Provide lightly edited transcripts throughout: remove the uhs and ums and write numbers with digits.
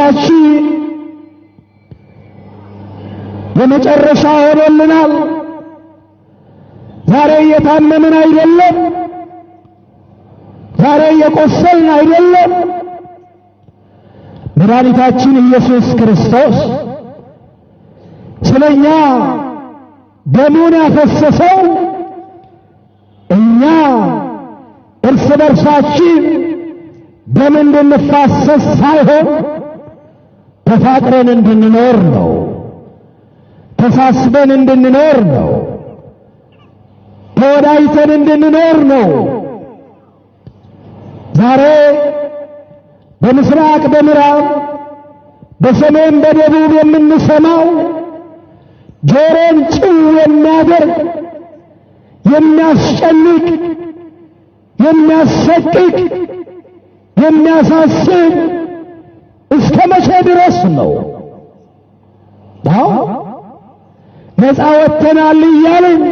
መድኃኒታችን የመጨረሻ ሆኖልናል። ዛሬ እየታመምን አይደለም፣ ዛሬ እየቆሰልን አይደለም። መድኃኒታችን ኢየሱስ ክርስቶስ ስለኛ ደሙን ያፈሰሰው እኛ እርስ በርሳችን ደም እንድንፋሰስ ሳይሆን ተፋቅረን እንድንኖር ነው። ተሳስበን እንድንኖር ነው። ተወዳይተን እንድንኖር ነው። ዛሬ በምስራቅ በምዕራብ በሰሜን በደቡብ የምንሰማው ጆሮን ጭው የሚያደርግ የሚያስጨንቅ የሚያሰቅቅ የሚያሳስብ እስከ መቼ ድረስ ነው? ነፃ ወጥተናል እያልን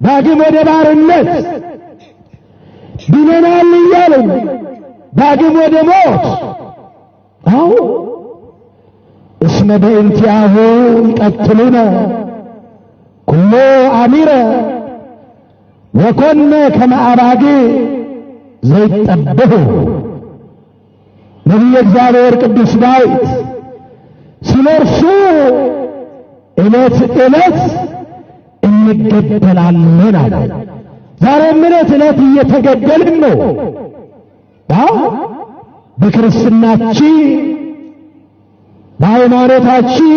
ዳግም ወደ ባርነት ድነናል እያልን ዳግም ወደ ሞት። እስመ በእንቲአሁ ይቀትሉነ ኩሎ አሚረ ወኮነ ከመ አባግዕ ዘይጠብሑ። ነቢየ እግዚአብሔር ቅዱስ ዳዊት ስለ እርሱ ዕለት ዕለት እንገደላለን አለ። ዛሬም ዕለት ዕለት እየተገደልን ነው። በክርስትናችን በሃይማኖታችን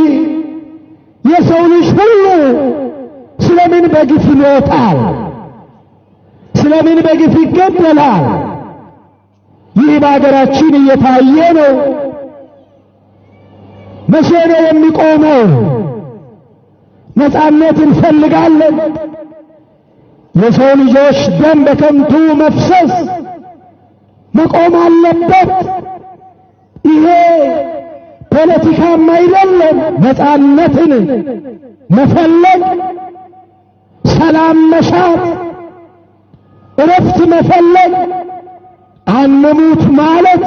የሰው ልጅ ሁሉ ስለምን በግፍ ይሞታል? ስለምን በግፍ ይገደላል? ይህ በአገራችን እየታየ ነው። መቼ ነው የሚቆመው? ነፃነት እንፈልጋለን። የሰው ልጆች ደም በከንቱ መፍሰስ መቆም አለበት። ይሄ ፖለቲካም አይደለም። ነፃነትን መፈለግ፣ ሰላም መሻት፣ እረፍት መፈለግ፣ አንሙት ማለት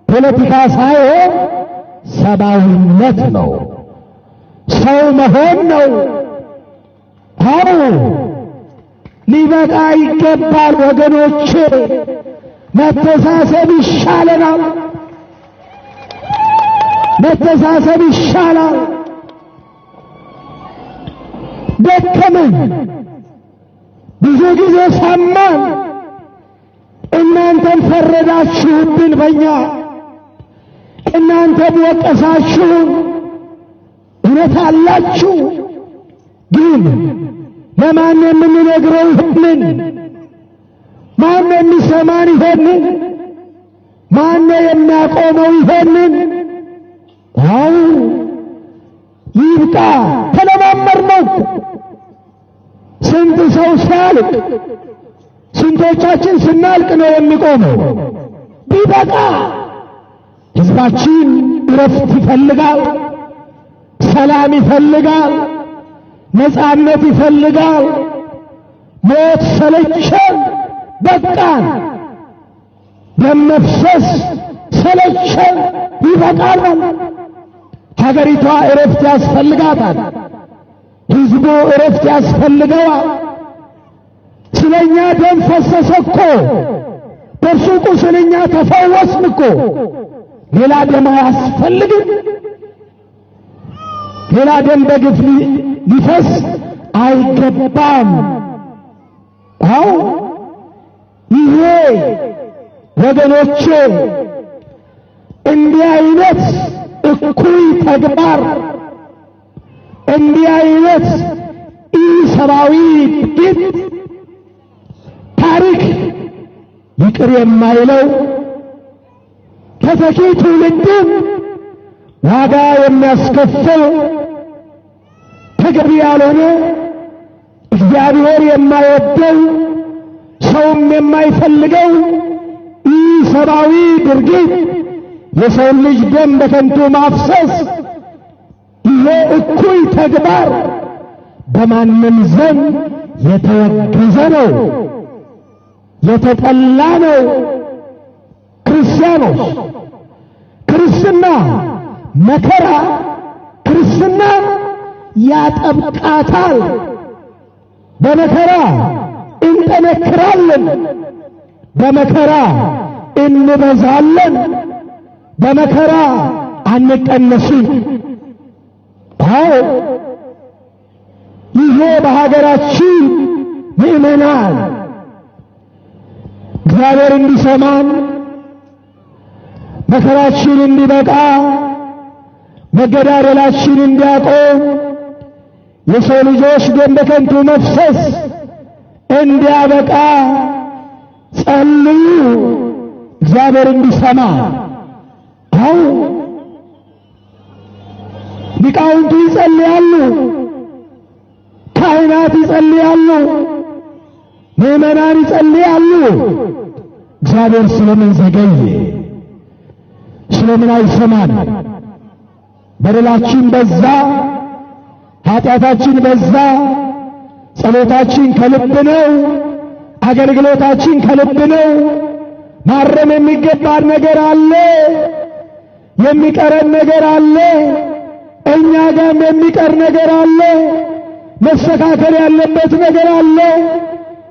ፖለቲካ ሳይሆን ሰብአዊነት ነው። ሰው መሆን ነው። ሊበቃ ይገባል ወገኖቼ። መተሳሰብ ይሻለናል። መተሳሰብ ይሻላል። ደከመን፣ ብዙ ጊዜ ሰማን። እናንተም ፈረዳችሁብን በእኛ፣ እናንተም ወቀሳችሁን። እውነት አላችሁ። ግን ለማን የምንነግረው ይሆንን? ማን የሚሰማን ይሆንን? ማን የሚያቆመው ይሆንን? ይብቃ። ተለማመድነው። ስንት ሰው ሲያልቅ፣ ስንቶቻችን ስናልቅ ነው የሚቆመው? ቢበቃ። ሕዝባችን እረፍት ይፈልጋል፣ ሰላም ይፈልጋል፣ ነፃነት ይፈልጋል። ሞት ሰለቸን፣ በቃን። ደም መፍሰስ ሰለቸን፣ ይበቃል። ሀገሪቷ እረፍት ያስፈልጋታል። ሕዝቡ እረፍት ያስፈልገዋል። ስለኛ ደም ፈሰሰ እኮ፣ በእርሱ ቁስል እኛ ተፈወስን እኮ። ሌላ ደም አያስፈልግም። ሌላ ደም በግፍ ሊፈስ አይገባም። ይሄ ወገኖቼ እንዲህ አይነት እኩይ ተግባር፣ እንዲህ አይነት ኢሰብአዊ ድርጊት ታሪክ ይቅር የማይለው ተተኪ ትውልድን ዋጋ የሚያስከፍል ተገቢ ያልሆነ እግዚአብሔር የማይወደው ሰውም የማይፈልገው ኢሰብአዊ ድርጊት የሰው ልጅ ደም በከንቱ ማፍሰስ፣ ይሄ እኩይ ተግባር በማንም ዘንድ የተወገዘ ነው፣ የተጠላ ነው። ክርስቲያኖች ክርስትና መከራ ክርስትና ያጠብቃታል። በመከራ እንጠነክራለን፣ በመከራ እንበዛለን፣ በመከራ አንቀነስም። አዎ ይሄ በሀገራችን ምእመናን እግዚአብሔር እንዲሰማን መከራችን እንዲበቃ መገዳደላችን እንዲያቆም የሰው ልጆች ደም በከንቱ መፍሰስ እንዲያበቃ ጸልዩ፣ እግዚአብሔር እንዲሰማ። አዎ ሊቃውንቱ ይጸልያሉ፣ ካህናት ይጸልያሉ፣ ምእመናን ይጸልያሉ። እግዚአብሔር ስለምን ዘገየ? ስለምን አይሰማን? በደላችን በዛ፣ ኃጢአታችን በዛ። ጸሎታችን ከልብ ነው፣ አገልግሎታችን ከልብ ነው። ማረም የሚገባን ነገር አለ፣ የሚቀረን ነገር አለ፣ እኛ ጋርም የሚቀር ነገር አለ፣ መስተካከል ያለበት ነገር አለ።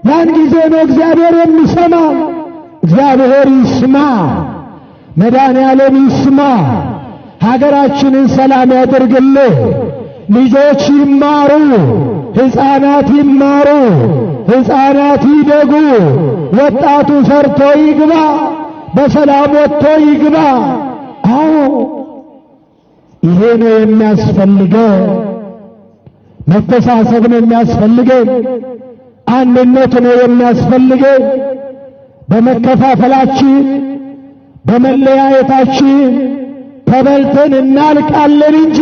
ያን ጊዜ ነው እግዚአብሔር የሚሰማ። እግዚአብሔር ይስማ፣ መድኃኔዓለም ይስማ፣ ሀገራችንን ሰላም ያድርግልህ። ልጆች ይማሩ፣ ሕፃናት ይማሩ፣ ሕፃናት ይደጉ፣ ወጣቱ ሰርቶ ይግባ፣ በሰላም ወጥቶ ይግባ። አዎ ይሄ ነው የሚያስፈልገው። መተሳሰብ ነው የሚያስፈልገን። አንድነት ነው የሚያስፈልገን። በመከፋፈላችን በመለያየታችን ተበልተን እናልቃለን እንጂ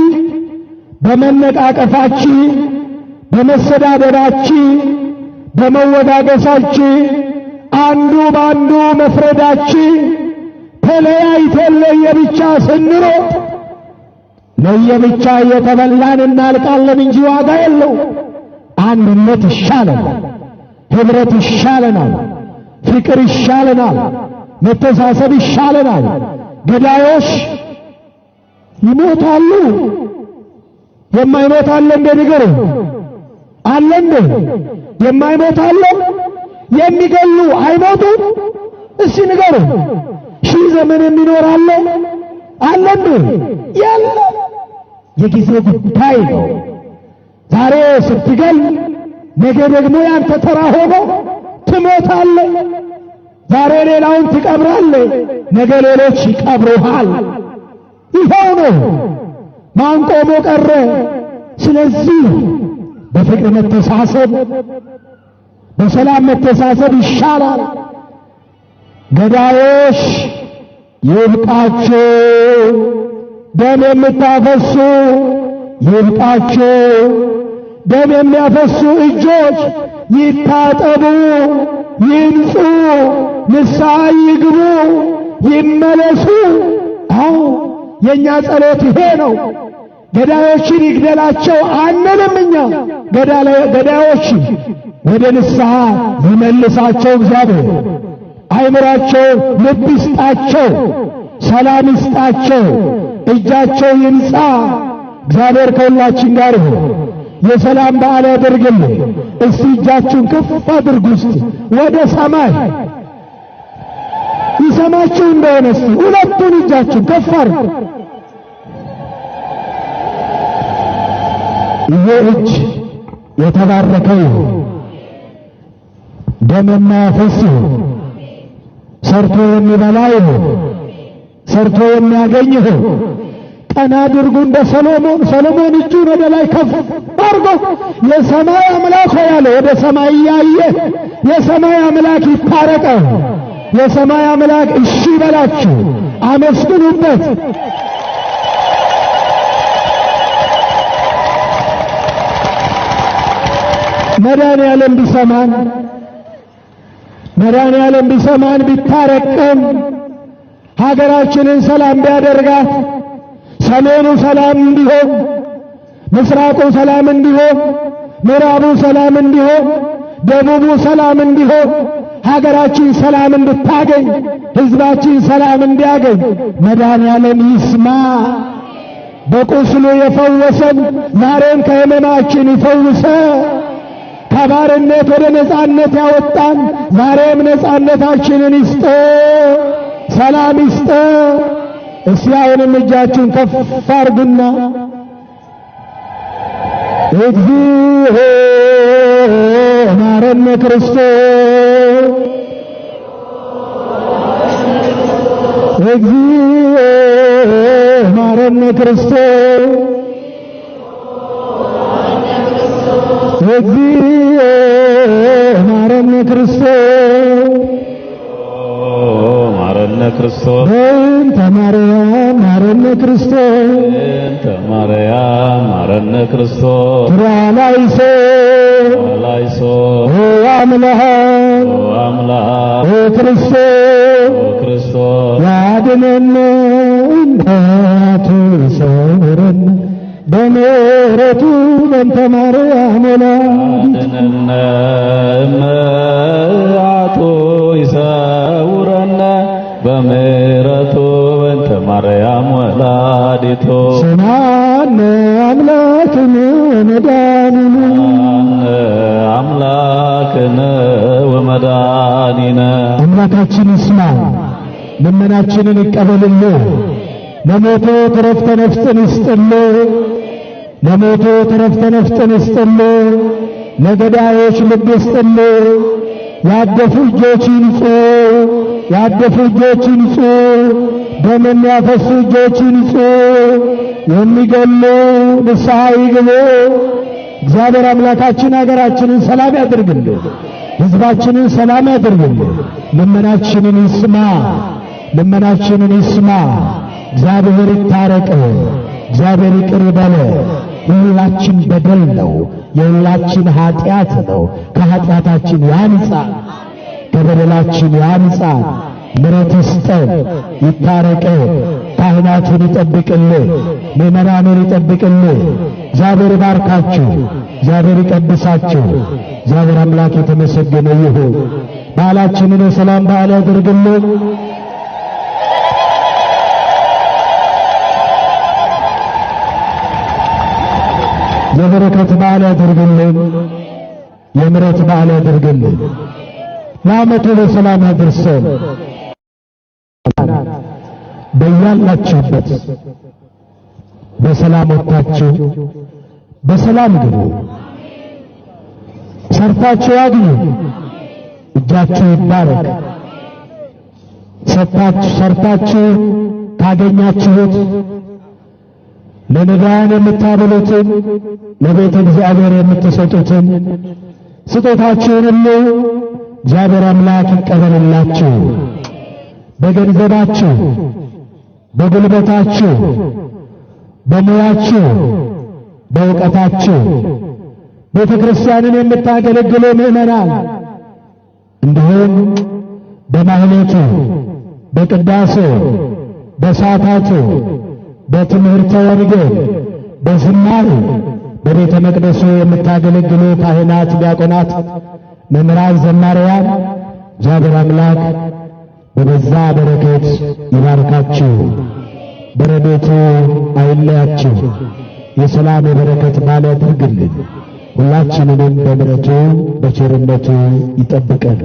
በመነቃቀፋችን በመሰዳደባችን በመወጋገሳችን አንዱ በአንዱ መፍረዳችን ተለያይተን ለየብቻ ስንሮጥ ለየብቻ እየተበላን እናልቃለን እንጂ ዋጋ የለው። አንድነት ይሻለናል፣ ኅብረት ይሻለናል፣ ፍቅር ይሻለናል፣ መተሳሰብ ይሻለናል። ገዳዮች ይሞታሉ። የማይሞት አለ እንደ ንገሩ አለ እንደ የማይሞት አለ? የሚገሉ አይሞቱም? እስቲ ንገሩ። ሺህ ዘመን የሚኖር አለ አለ እንደ? የለም። የጊዜ ጉዳይ ነው። ዛሬ ስትገል ነገ ደግሞ ያንተ ተራ ሆኖ ትሞታለህ። ዛሬ ሌላውን ትቀብራለህ፣ ነገ ሌሎች ይቀብሩሃል። ይኸው ነው። ማን ቆሞ ቀረ? ስለዚህ በፍቅር መተሳሰብ፣ በሰላም መተሳሰብ ይሻላል። ገዳዮች ይብቃችሁ፣ ደም የምታፈሱ ይብቃችሁ፣ ደም የሚያፈሱ እጆች ይታጠቡ፣ ይንጹ፣ ንስሐ ይግቡ፣ ይመለሱ። አዎ የኛ ጸሎት ይሄ ነው። ገዳዮችን ይግደላቸው አንልም እኛ። ገዳዮች ወደ ንስሐ ይመልሳቸው እግዚአብሔር። አይምራቸው ልብ ይስጣቸው፣ ሰላም ይስጣቸው፣ እጃቸው ይንጻ። እግዚአብሔር ከሁላችን ጋር ይሁን። የሰላም በዓል ያድርግልን። እስቲ እጃችሁን ከፍ አድርጉ እስቲ ወደ ሰማይ። ይሰማችሁ እንደሆነ እስቲ ሁለቱን እጃችሁን ከፍ አድርጉ። ይሄ እጅ የተባረከ ይሁን፣ ደም የማያፈስ ይሁን፣ ሰርቶ የሚበላ ይሁን፣ ሰርቶ የሚያገኝ ይሁን። ቀና አድርጉ እንደ ሰሎሞን እጁን ወደ ላይ ከፍ አድርጎ የሰማይ አምላክ ያለ ወደ ሰማይ እያየ የሰማይ አምላክ ይታረቀው። የሰማይ አምላክ እሺ በላችሁ፣ አመስግኑበት። መድኃኔዓለም ቢሰማን ቢታረቀን ሀገራችንን ሰላም ቢያደርጋት ሰሜኑ ሰላም እንዲሆን፣ ምስራቁ ሰላም እንዲሆን፣ ምዕራቡ ሰላም እንዲሆን፣ ደቡቡ ሰላም እንዲሆን፣ ሀገራችን ሰላም እንድታገኝ፣ ሕዝባችን ሰላም እንዲያገኝ መድኃኔዓለም ይስማ። በቁስሉ የፈወሰን ዛሬም ከሕመማችን ይፈውሰ። ከባርነት ወደ ነጻነት ያወጣን ዛሬም ነጻነታችንን ይስጠ፣ ሰላም ይስጠ። እስቲ አሁንም እጃችሁን ከፍ አድርጉና እግዚኦ መሐረነ ክርስቶስ፣ እግዚኦ መሐረነ ክርስቶስ፣ እግዚኦ መሐረነ ክርስቶስ፣ መሐረነ ክርስቶስ፣ በእንተ ማርያም መሐረነ ክርስቶስ፣ በእንተ ማርያም መሐረነ ክርስቶስ፣ ኪርያላይሶ ላይሶ አምላክ አምላክ ክርስቶስ ክርስቶስ ያድነነ እንታቱ ይሰውረን በምሕረቱ በእንተ ማርያም አድነነ እምአቱ ይሰውረነ በምሕረቱ በእንተ ማርያም ወላዲቱ ስማነ አምላክነ መድኃኒነ አምላክነ ወመድኃኒነ። አምላካችን ይስማ፣ ልመናችንን ይቀበልልን። ለሞቱት ዕረፍተ ነፍስን ይስጥልን። ለሞቱት ዕረፍተ ነፍስን ይስጥልን። ለገዳዮች ልብ ይስጥልን። ያደፉ እጆች ይንጹ፣ ያደፉ እጆች ይንጹ። ደም የሚያፈሱ እጆች ይንጹ። የሚገሉ ንስሐ ይግቡ። እግዚአብሔር አምላካችን ሀገራችንን ሰላም ያድርግልን፣ ሕዝባችንን ሰላም ያድርግልን። ልመናችንን ይስማ፣ ልመናችንን ይስማ። እግዚአብሔር ይታረቅ፣ እግዚአብሔር ይቅር ይበለ። የሁላችን በደል ነው፣ የሁላችን ኃጢአት ነው። ከኃጢአታችን ያንጻ፣ ከበደላችን ያንጻ። ምሕረት ይስጠን፣ ይታረቅ። ካህናቱን ይጠብቅልን፣ ምእመናኑን ይጠብቅልን። እግዚአብሔር ይባርካችሁ፣ እግዚአብሔር ይቀድሳችሁ። እግዚአብሔር አምላክ የተመሰገነ ይሁን። በዓላችንን የሰላም በዓል ያድርግልን። የበረከት በዓል ያድርግልን፣ የምሕረት በዓል ያድርግልን። ለዓመቱ በሰላም ያድርሰን። በያላችሁበት በሰላም ወጥታችሁ በሰላም ግቡ። ሰርታችሁ ያግኙ፣ እጃችሁ ይባረክ። ሰርታችሁ ካገኛችሁት ለነዳያን የምታበሉትን ለቤተ እግዚአብሔር የምትሰጡትን ስጦታችሁን ሁሉ እግዚአብሔር አምላክ ይቀበልላችሁ። በገንዘባችሁ፣ በጉልበታችሁ፣ በሙያችሁ፣ በእውቀታችሁ ቤተ ክርስቲያንን የምታገለግሉ ምእመናን እንዲሁም በማህሌቱ፣ በቅዳሴው፣ በሰዓታቱ፣ በትምህርተ ወንጌል፣ በዝማሬ በቤተ መቅደሱ የምታገለግሉ ካህናት፣ ዲያቆናት፣ መምህራን፣ ዘማሪያን እግዚአብሔር አምላክ በበዛ በረከት ይባርካችሁ፣ በረድኤቱ አይለያችሁ፣ የሰላም የበረከት ባለ ያድርግልን። ሁላችንንም በምሕረቱ በቸርነቱ ይጠብቀን።